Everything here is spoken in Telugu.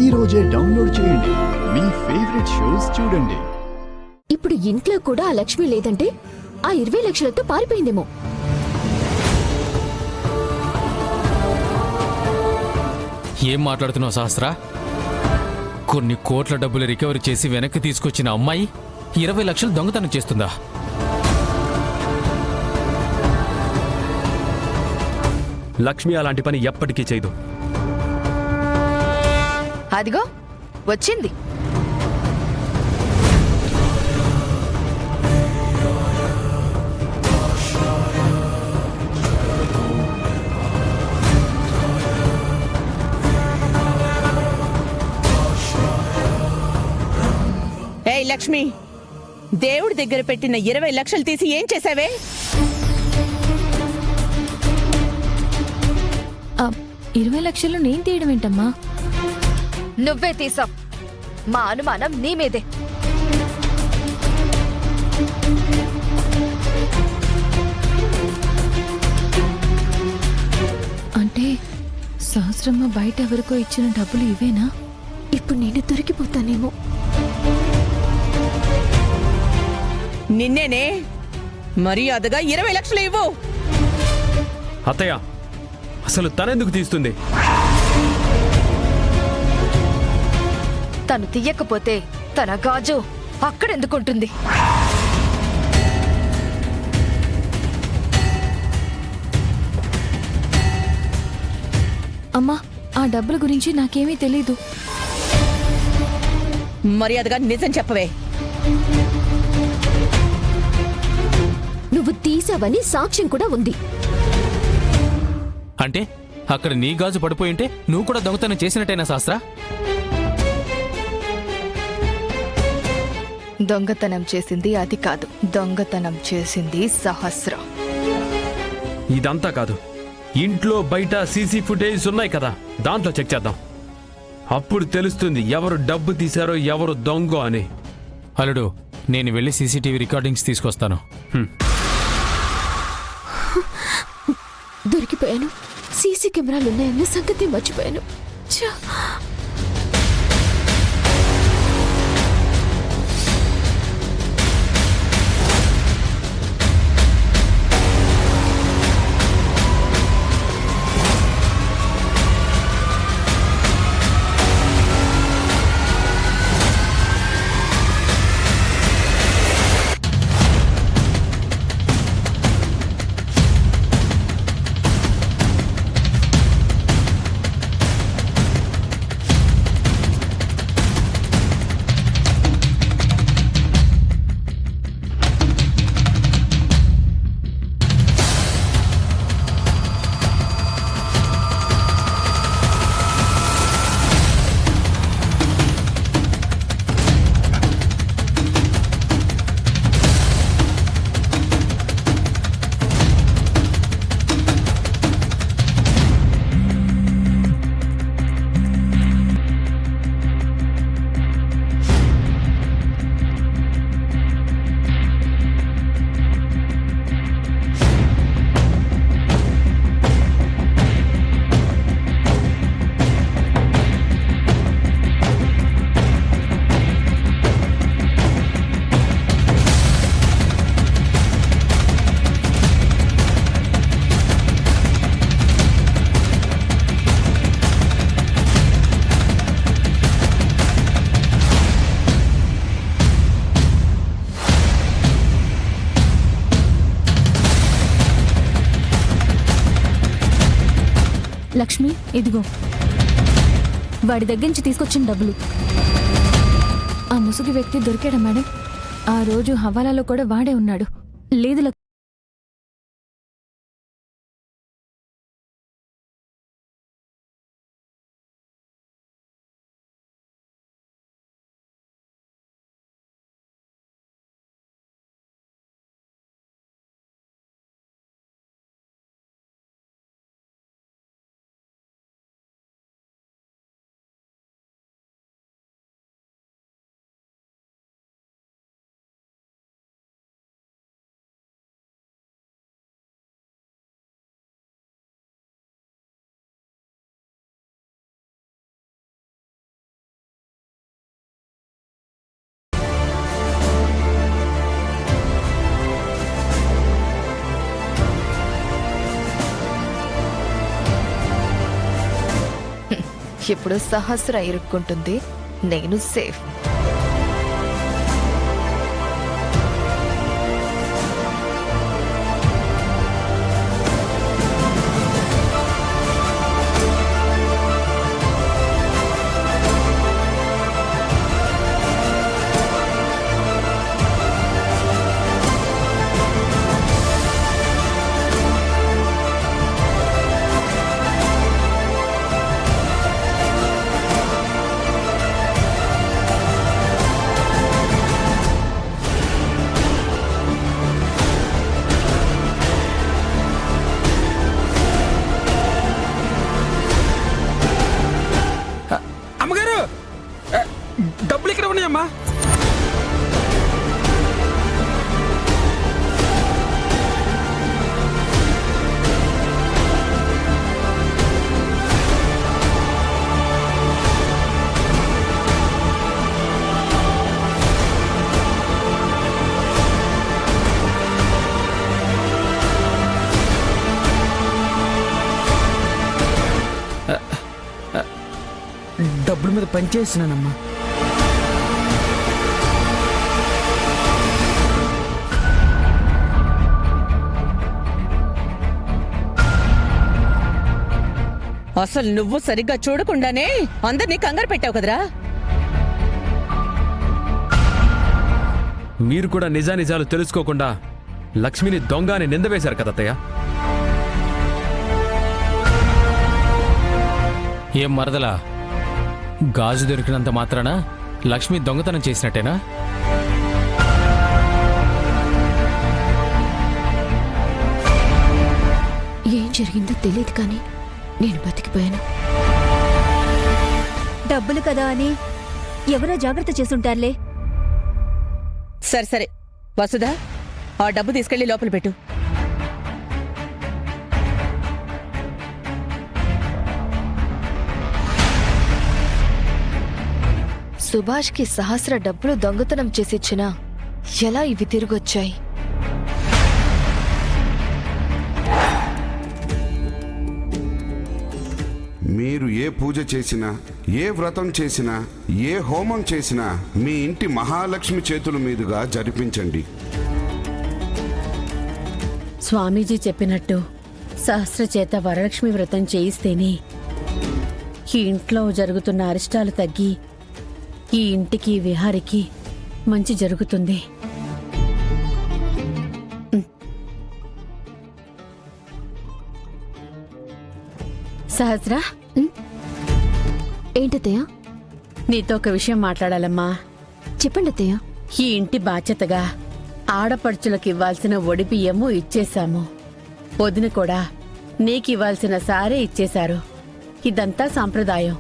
ఈ రోజే డౌన్లోడ్ చేయండి, మీ ఫేవరెట్ షోస్ చూడండి. ఇప్పుడు ఇంట్లో కూడా ఆ లక్ష్మి లేదంటే ఆ 20 లక్షలతో పారిపోయిందేమో. ఏం మాట్లాడుతున్నావు సహస్ర? కొన్ని కోట్ల డబ్బులు రికవరీ చేసి వెనక్కి తీసుకొచ్చిన అమ్మాయి 20 లక్షలు దొంగతనం చేస్తుందా? లక్ష్మి అలాంటి పని ఎప్పటికీ చేయదు. అదిగో వచ్చింది. ఏయ్ లక్ష్మి, దేవుడి దగ్గర పెట్టిన 20 లక్షలు తీసి ఏం చేసావే? 20 లక్షలు నేను తీయడం ఏంటమ్మా? నువ్వే తీసావ్. మా అనుమానం నీ మీదే. అంటే సహస్రమ్మ బయట ఎవరికో ఇచ్చిన డబ్బులు ఇవేనా? ఇప్పుడు నేను దొరికిపోతానేమో. నిన్నేనే, మర్యాదగా 20 లక్షలు ఇవ్వు. అత్తయ్య, అసలు తనెందుకు తీస్తుంది? తను తీయకపోతే తన గాజు అక్కడెందుకుంటుంది? అమ్మా, ఆ డబ్బుల గురించి నాకేమీ తెలీదు. మర్యాదగా నిజం చెప్పవే. నువ్వు తీసావని సాక్ష్యం కూడా ఉంది. అంటే అక్కడ నీ గాజు పడిపోయింటే నువ్వు కూడా దొంగతనం చేసినట్టేనా శాస్త్ర? దొంగతనం చేసింది అది కాదు, దొంగతనం చేసింది సహస్ర. ఇదంతా కాదు, ఇంట్లో బయట సీసీ ఫుటేజ్ ఉన్నాయి కదా, దాంట్లో చెక్ చేద్దాం. అప్పుడు తెలుస్తుంది ఎవరు డబ్బు తీశారో ఎవరు దొంగ అని. అల్లుడు, నేను వెళ్ళి సీసీటీవీ రికార్డింగ్స్ తీసుకొస్తాను. దొరికిపోయాను. సీసీ కెమెరాలు ఉన్నాయన్న సంగతి మర్చిపోయాను. లక్ష్మి, ఇదిగో వాడి దగ్గర నుంచి తీసుకొచ్చిన డబ్బులు. ఆ ముసుగు వ్యక్తి దొరికాడా మేడం? ఆ రోజు హవాలాలో కూడా వాడే ఉన్నాడు. లేదు ఇప్పుడు సహస్ర ఇరుక్కుంటుంది, నేను సేఫ్. అమ్మగారు డబ్బులు ఇక్కడ ఉన్నాయమ్మా. డబ్బుల మీద పనిచేస్తున్నానమ్మా. అసలు నువ్వు సరిగ్గా చూడకుండానే అందరినీ కంగారు పెట్టావు కదరా. మీరు కూడా నిజానిజాలు తెలుసుకోకుండా లక్ష్మిని దొంగ అని నిందవేశారు కదా అత్తయ్య. ఏం మరదలా, గాజు దొరికినంత మాత్రాన లక్ష్మి దొంగతనం చేసినట్టేనా? ఏం జరిగిందో తెలియదు కానీ నేను బతికిపోయాను. డబ్బులు కదా అని ఎవరో జాగ్రత్త చేసుంటారులే. సరే సరే వసుదా, ఆ డబ్బు తీసుకెళ్లి లోపల పెట్టు. సుభాష్కి సహస్ర డబ్బులు దొంగతనం చేసిచ్చినా ఎలా ఇవి తిరిగొచ్చాయి? మీరు ఏ పూజ చేసినా, ఏ వ్రతం చేసినా, ఏ హోమం చేసినా మీ ఇంటి మహాలక్ష్మి చేతుల మీదుగా జరిపించండి. స్వామీజీ చెప్పినట్టు సహస్ర చేత వరలక్ష్మి వ్రతం చేయిస్తేనే ఈ ఇంట్లో జరుగుతున్న అరిష్టాలు తగ్గి ఈ ఇంటికి విహారికి మంచి జరుగుతుంది. సహస్ర, ఏంటత్తయ్య? నీతో ఒక విషయం మాట్లాడాలమ్మా. చెప్పండి అత్తయ్య. ఈ ఇంటి బాధ్యతగా ఆడపడుచులకు ఇవ్వాల్సిన ఒడిబియ్యము ఇచ్చేశాము. వదిన కూడా నీకివ్వాల్సిన సారే ఇచ్చేశారు. ఇదంతా సాంప్రదాయం.